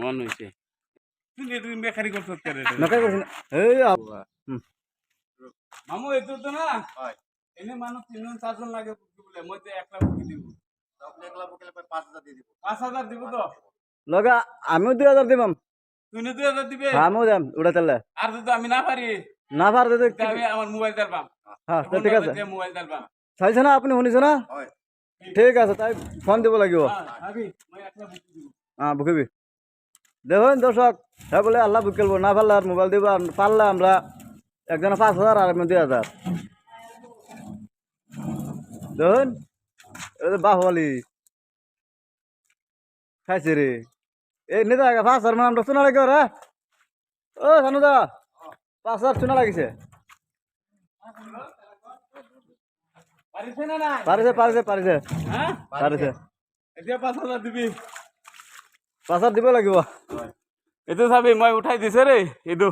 মন হয়েছে তুই বেকারি করছ নকাই করছ না এই মামু এত তো না এনে মানুষ 3 4 জন লাগে বলে মই তো একলা বুকি দিব আপনি একলা বুকিলে 5000 দিয়ে দিব 5000 দিব তো লগা আমিও 2000 দিবাম তুই 2000 দিবে আমিও দাম উড়া চলে আর যদি আমি না পারি না পার দে আমি আমার মোবাইল দিলাম হ্যাঁ ঠিক আছে মোবাইল দিলাম চাইছ না আপনি শুনিছ না ঠিক আছে তাই ফোন দিব লাগিব ভাবি মই একলা বুকি দিব হ্যাঁ বুকিবি দেখুন দর্শক হ্যাঁ বলে আল্লাহ বুক করবো না পারলে আর মোবাইল দিব আর পারলে আমরা একজনে 5000 আর আমি 2000 দেখুন এটা বাহুবলি খাইছে রে এই নেতা 5000 মানে আমরা শোনা লাগে রে ও সানুদা 5000 শোনা লাগিছে পারিছে না না পারিছে হ্যাঁ পারিছে এতিয়া 5000 দিবি 5000 দিব লাগিব এইটো চাবি মই উঠাই দিছে রে এইটো